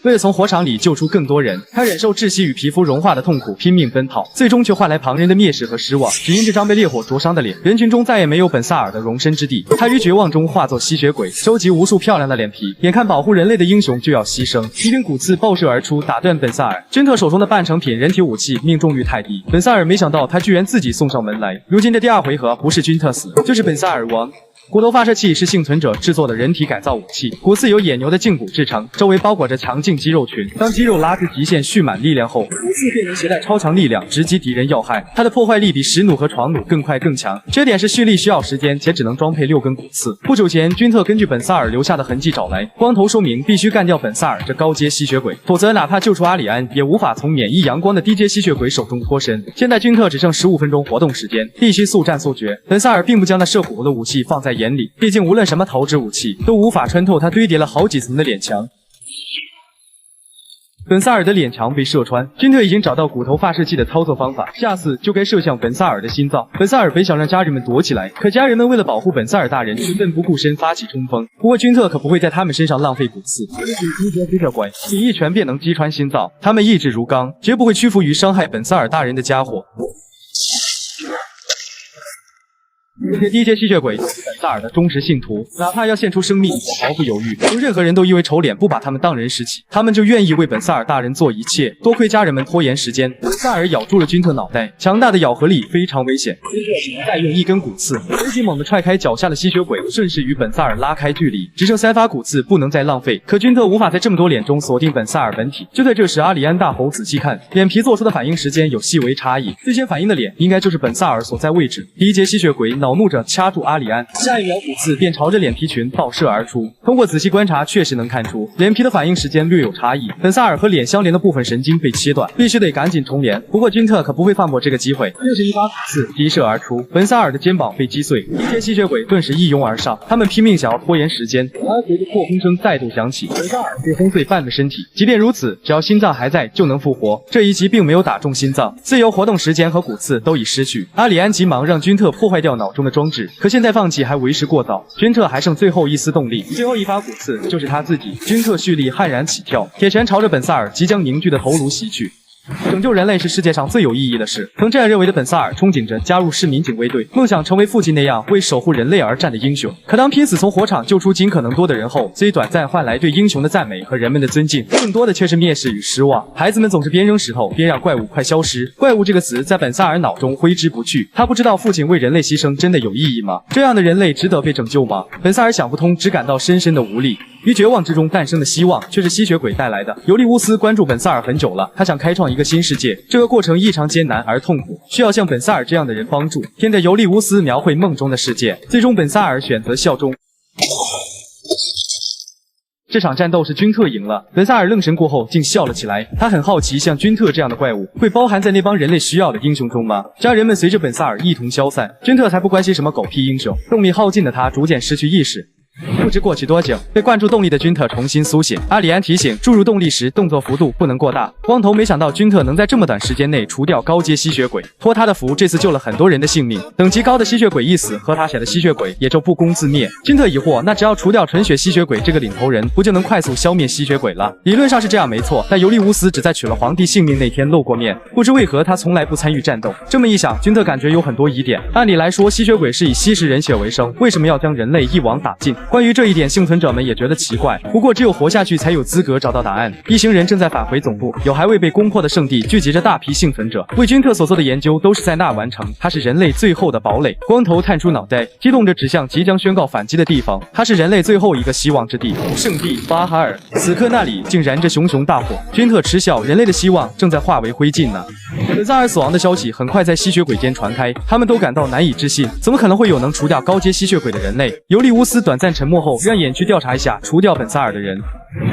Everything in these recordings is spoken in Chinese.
为了从火场里救出更多人，他忍受窒息与皮肤融化的痛苦，拼命奔跑，最终却换来旁人的蔑视和失望。只因这张被烈火灼伤的脸，人群中再也没有本萨尔的容身之地。他于绝望中化作吸血鬼，收集无数漂亮的脸皮，眼看保护人类的英雄就要牺牲，一根骨刺爆射而出，打断本萨尔。君特手中的半成品人体武器命中率太低，本萨尔没想到他居然自己送上门来。如今这第2回合不是君特死，就是本萨尔亡。骨头发射器是幸存者制作的人体改造武器，骨刺由野牛的胫骨制成，周围包裹着强劲肌肉群。当肌肉拉至极限蓄满力量后，骨刺便能携带超强力量直击敌人要害。它的破坏力比石弩和床弩更快更强，缺点是蓄力需要时间，且只能装配6根骨刺。不久前，君特根据本萨尔留下的痕迹找来，光头说明必须干掉本萨尔这高阶吸血鬼，否则哪怕救出阿里安，也无法从免疫阳光的低阶吸血鬼手中脱身。现在君特只剩15分钟活动时间，必须速战速决。本萨尔并不将那射骨头的武器放在眼里，毕竟无论什么投掷武器都无法穿透他堆叠了好几层的脸墙。本萨尔的脸墙被射穿，君特已经找到骨头发射器的操作方法，下次就该射向本萨尔的心脏。本萨尔本想让家人们躲起来，可家人们为了保护本萨尔大人，却奋不顾身发起冲锋。不过君特可不会在他们身上浪费骨刺，一击吸血鬼，仅一拳便能击穿心脏。他们意志如钢，绝不会屈服于伤害本萨尔大人的家伙。这些低阶吸血鬼都是本萨尔的忠实信徒，哪怕要献出生命也毫不犹豫。如任何人都因为丑脸不把他们当人拾起，他们就愿意为本萨尔大人做一切。多亏家人们拖延时间，本萨尔咬住了君特脑袋，强大的咬合力非常危险。君特只能再用1根骨刺，随即猛地踹开脚下的吸血鬼，顺势与本萨尔拉开距离。只剩3发骨刺，不能再浪费。可君特无法在这么多脸中锁定本萨尔本体。就在这时，阿里安大吼：“仔细看，脸皮做出的反应时间有细微差异。最先反应的脸应该就是本萨尔所在位置。”低阶吸血鬼恼怒着掐住阿里安，下一秒骨刺便朝着脸皮群爆射而出。通过仔细观察，确实能看出脸皮的反应时间略有差异。本萨尔和脸相连的部分神经被切断，必须得赶紧重连。不过君特可不会放过这个机会，又是1发骨刺击射而出，本萨尔的肩膀被击碎。低阶吸血鬼顿时一拥而上，他们拼命想要拖延时间。然而随着破风声再度响起，本萨尔被轰碎半个身体。即便如此，只要心脏还在，就能复活。这一击并没有打中心脏，自由活动时间和骨刺都已失去。阿里安急忙让君特破坏掉脑中的装置，可现在放弃还为时过早。君特还剩最后一丝动力，最后1发骨刺就是他自己。君特蓄力悍然起跳，铁拳朝着本萨尔即将凝聚的头颅袭去。拯救人类是世界上最有意义的事。曾这样认为的本萨尔憧憬着加入市民警卫队，梦想成为父亲那样为守护人类而战的英雄。可当拼死从火场救出尽可能多的人后，虽短暂换来对英雄的赞美和人们的尊敬，更多的却是蔑视与失望。孩子们总是边扔石头边让怪物快消失。怪物这个词在本萨尔脑中挥之不去。他不知道父亲为人类牺牲真的有意义吗？这样的人类值得被拯救吗？本萨尔想不通，只感到深深的无力。于绝望之中诞生的希望，却是吸血鬼带来的。尤利乌斯关注本萨尔很久了，他想开创一个新世界，这个过程异常艰难而痛苦，需要像本萨尔这样的人帮助。天着尤利乌斯描绘梦中的世界，最终本萨尔选择效忠。这场战斗是君特赢了，本萨尔愣神过后竟笑了起来。他很好奇，像君特这样的怪物会包含在那帮人类需要的英雄中吗？家人们随着本萨尔一同消散，君特才不关心什么狗屁英雄。动力耗尽的他逐渐失去意识。不知过去多久，被灌注动力的君特重新苏醒。阿里安提醒，注入动力时动作幅度不能过大。光头没想到君特能在这么短时间内除掉高阶吸血鬼，托他的福，这次救了很多人的性命。等级高的吸血鬼一死，喝他血的吸血鬼也就不攻自灭。君特疑惑，那只要除掉纯血吸血鬼这个领头人，不就能快速消灭吸血鬼了？理论上是这样没错，但尤利乌斯只在取了皇帝性命那天露过面，不知为何他从来不参与战斗。这么一想，君特感觉有很多疑点。按理来说，吸血鬼是以吸食人血为生，为什么要将人类一网打尽？关于这一点，幸存者们也觉得奇怪。不过只有活下去才有资格找到答案。一行人正在返回总部，有还未被攻破的圣地聚集着大批幸存者，为君特所做的研究都是在那完成。他是人类最后的堡垒。光头探出脑袋，激动着指向即将宣告反击的地方。他是人类最后一个希望之地，圣地巴哈尔。此刻那里竟燃着熊熊大火。君特嗤笑，人类的希望正在化为灰烬呢。本萨尔死亡的消息很快在吸血鬼间传开，他们都感到难以置信，怎么可能会有能除掉高阶吸血鬼的人类？尤利乌斯短暂沉默后，让眼去调查一下除掉本萨尔的人。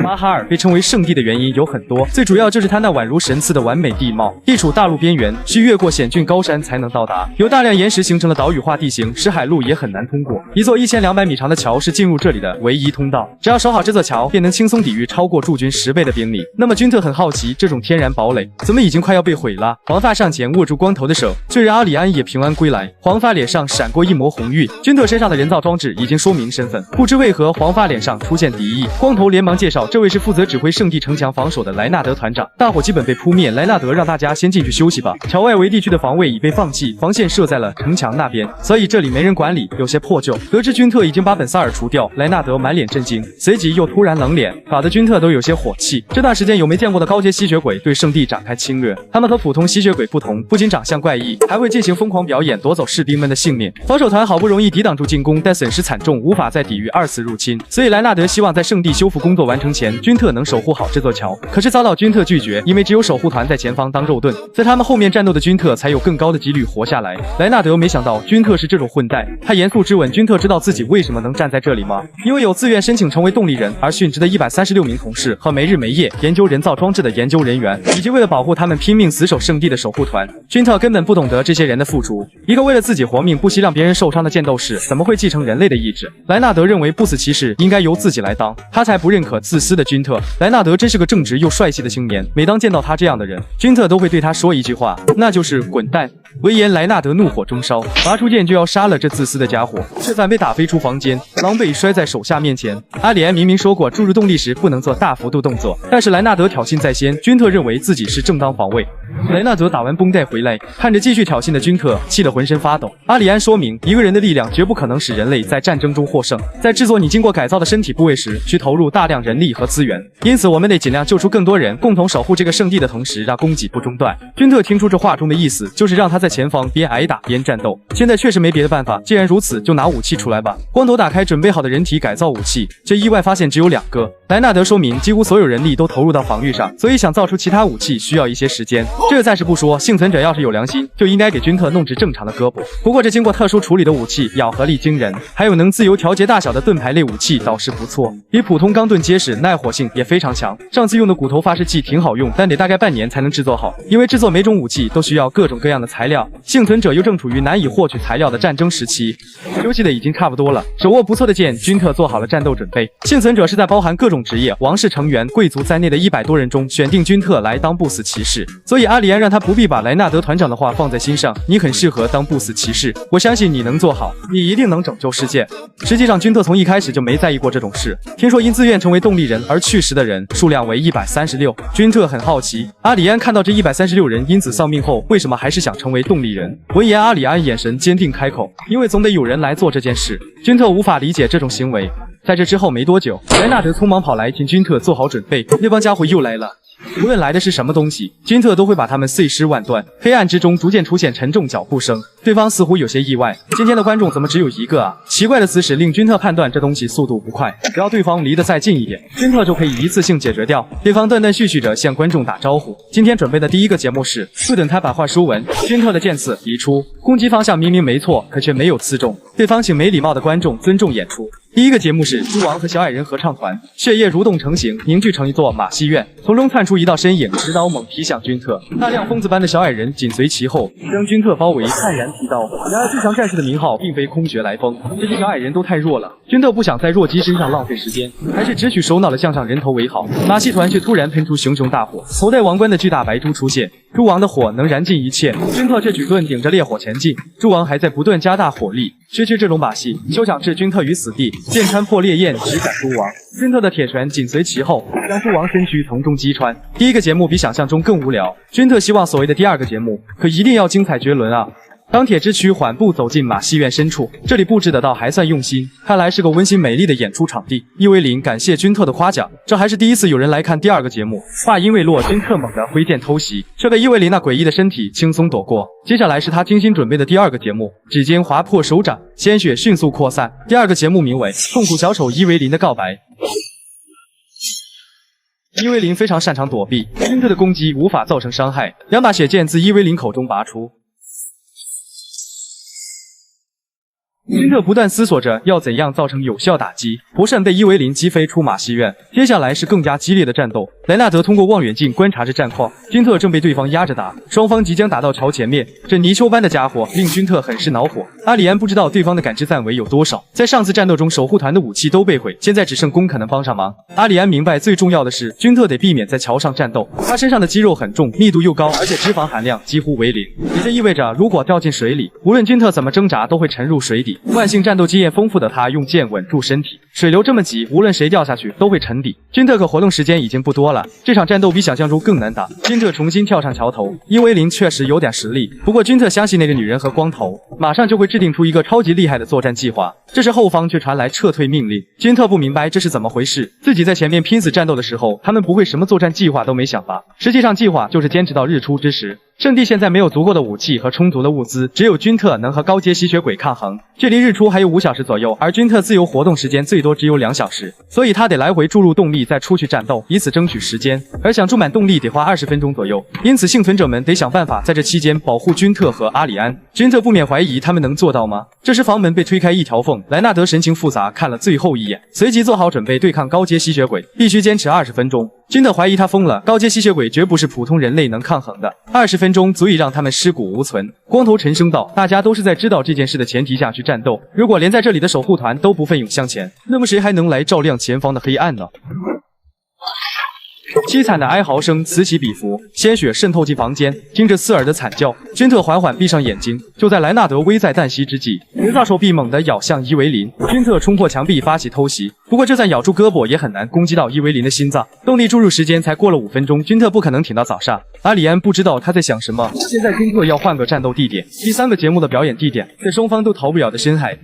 巴哈尔被称为圣地的原因有很多，最主要就是它那宛如神赐的完美地貌，地处大陆边缘，需越过险峻高山才能到达。有大量岩石形成了岛屿化地形，使海路也很难通过。一座1200米长的桥是进入这里的唯一通道，只要守好这座桥，便能轻松抵御超过驻军10倍的兵力。那么君特很好奇，这种天然堡垒怎么已经快要被毁了？黄发上前握住光头的手。这日阿里安也平安归来，黄发脸上闪过一抹红晕。君特身上的人造装置已经说明身份，不知为何黄发脸上出现敌意。光头连忙介绍，这位是负责指挥圣地城墙防守的莱纳德团长。大火基本被扑灭，莱纳德让大家先进去休息吧。桥外围地区的防卫已被放弃，防线设在了城墙那边，所以这里没人管理，有些破旧。得知君特已经把本萨尔除掉，莱纳德满脸震惊，随即又突然冷脸，搞得君特都有些火气。这段时间有没见过的高阶吸血鬼对圣地展开侵略，他们和普通吸血鬼不同，不仅长相怪异，还会进行疯狂表演，夺走士兵们的性命。防守团好不容易抵挡住进攻，但损失惨重，无法再抵御2次入侵。所以莱纳德希望在圣地修复工作完成前，君特能守护好这座桥。可是遭到君特拒绝，因为只有守护团在前方当肉盾，在他们后面战斗的君特才有更高的几率活下来。莱纳德没想到君特是这种混蛋，他严肃质问君特知道自己为什么能站在这里吗？因为有自愿申请成为动力人而殉职的136名同事和没日没夜研究人造装置的研究人员，以及为了保护他们拼命死守圣地的守护团。君特根本不懂得这些人的付出，一个为了自己活命不惜让别人受伤的剑斗士怎么会继承人类的意志？莱纳德认为不死骑士应该由自己来当，他才不认可自私的君特。莱纳德真是个正直又帅气的青年，每当见到他这样的人，君特都会对他说一句话，那就是滚蛋。闻言莱纳德怒火中烧，拔出剑就要杀了这自私的家伙，却反被打飞出房间，狼狈摔在手下面前。阿里安明明说过注入动力时不能做大幅度动作，但是莱纳德挑衅在先，君特认为自己是正当防卫。莱纳德打完绷带回来，看着继续挑衅的君特，气得浑身发抖。阿里安说明，一个人的力量绝不可能使人类在战争中获胜，在制作你经过改造的身体部位时，需投入大量人力和资源，因此我们得尽量救出更多人，共同守护这个圣地的同时，让供给不中断。君特听出这话中的意思，就是让他在前方边挨打边战斗。现在确实没别的办法，既然如此，就拿武器出来吧。光头打开准备好的人体改造武器，却意外发现只有2个。莱纳德说明，几乎所有人力都投入到防御上，所以想造出其他武器需要一些时间。这个暂时不说，幸存者要是有良心，就应该给君特弄只正常的胳膊。不过这经过特殊处理的武器咬合力惊人，还有能自由调节大小的盾牌类武器倒是不错，比普通钢盾结实，耐火性也非常强。上次用的骨头发射器挺好用，但得大概半年才能制作好，因为制作每种武器都需要各种各样的材料。幸存者又正处于难以获取材料的战争时期，休息的已经差不多了，手握不错的剑，君特做好了战斗准备。幸存者是在包含各种职业、王室成员、贵族在内的100多人中选定君特来当不死骑士，所以阿里安让他不必把莱纳德团长的话放在心上，你很适合当不死骑士，我相信你能做好，你一定能拯救世界。实际上君特从一开始就没在意过这种事，听说因自愿成为动力人而去世的人数量为136，君特很好奇，阿里安看到这136人因此丧命后，为什么还是想成为动力人？闻言阿里安眼神坚定开口，因为总得有人来做这件事。君特无法理解这种行为。在这之后没多久，莱纳德匆忙跑来请君特做好准备，那帮家伙又来了。无论来的是什么东西，君特都会把他们碎尸万段。黑暗之中逐渐出现沉重脚步声，对方似乎有些意外，今天的观众怎么只有1个啊？奇怪的姿势令君特判断这东西速度不快，只要对方离得再近一点，君特就可以一次性解决掉。对方断断续续着向观众打招呼。今天准备的第一个节目是，不等他把话说完，君特的剑刺移出，攻击方向明明没错，可却没有刺中。对方请没礼貌的观众尊重演出。第一个节目是猪王和小矮人合唱团，血液蠕动成型，凝聚成一座马戏院，从中窜出一道身影，持刀猛劈向君特，大量疯子般的小矮人紧随其后，将君特包围，悍然提刀。然而最强战士的名号并非空穴来风，这些小矮人都太弱了，君特不想在弱鸡身上浪费时间，还是只取首脑的项上人头为好。马戏团却突然喷出熊熊大火，头戴王冠的巨大白猪出现，猪王的火能燃尽一切，君特却举盾顶着烈火前进，猪王还在不断加大火力。区区这种把戏，休想置君特于死地。剑穿破烈焰，直斩猪王。君特的铁拳紧随其后，将猪王身躯从中击穿。第一个节目比想象中更无聊，君特希望所谓的第二个节目，可一定要精彩绝伦啊！钢铁之躯缓步走进马戏院深处，这里布置的倒还算用心，看来是个温馨美丽的演出场地。伊维林感谢君特的夸奖，这还是第一次有人来看第二个节目。话音未落，君特猛地挥剑偷袭，却被伊维林那诡异的身体轻松躲过。接下来是他精心准备的第二个节目，指尖划破手掌，鲜血迅速扩散。第二个节目名为《痛苦小丑伊维林的告白》。伊维林非常擅长躲避，君特的攻击无法造成伤害，两把血剑自伊维林口中拔出。君特不断思索着要怎样造成有效打击，不慎被伊维林击飞出马戏院。接下来是更加激烈的战斗。莱纳德通过望远镜观察着战况，君特正被对方压着打，双方即将打到朝前面。这泥鳅般的家伙令君特很是恼火。阿里安不知道对方的感知范围有多少，在上次战斗中守护团的武器都被毁，现在只剩弓可能帮上忙。阿里安明白最重要的是君特得避免在桥上战斗，他身上的肌肉很重，密度又高，而且脂肪含量几乎为零，也就意味着如果掉进水里，无论君特怎么挣扎都会沉入水底。惯性战斗经验丰富的他用剑稳住身体，水流这么急，无论谁掉下去都会沉底。君特可活动时间已经不多了，这场战斗比想象中更难打。君特重新跳上桥头，伊维林确实有点实力，不过君特相信那个女人和光头，马上就会制定出一个超级厉害的作战计划。这时后方却传来撤退命令，君特不明白这是怎么回事，自己在前面拼死战斗的时候，他们不会什么作战计划都没想吧？实际上计划就是坚持到日出之时。圣地现在没有足够的武器和充足的物资，只有君特能和高阶吸血鬼抗衡。距离日出还有5小时左右，而君特自由活动时间最多只有2小时，所以他得来回注入动力再出去战斗，以此争取时间。而想注满动力得花20分钟左右，因此幸存者们得想办法在这期间保护君特和阿里安。君特不免怀疑他们能做到吗？这时房门被推开一条缝，莱纳德神情复杂看了最后一眼，随即做好准备对抗高阶吸血鬼，必须坚持20分钟。君特怀疑他疯了，高阶吸血鬼绝不是普通人类能抗衡的，20分钟足以让他们尸骨无存。光头沉声道：“大家都是在知道这件事的前提下去战斗，如果连在这里的守护团都不奋勇向前，那么谁还能来照亮前方的黑暗呢？”凄惨的哀嚎声此起彼伏，鲜血渗透进房间。听着刺耳的惨叫，君特缓缓闭上眼睛。就在莱纳德危在旦夕之际，人造手臂猛地咬向伊维林，君特冲破墙壁发起偷袭。不过就算咬住胳膊，也很难攻击到伊维林的心脏。动力注入时间才过了5分钟，君特不可能挺到早上。阿里安不知道他在想什么。现在君特要换个战斗地点，第3个节目的表演地点在双方都逃不了的深海。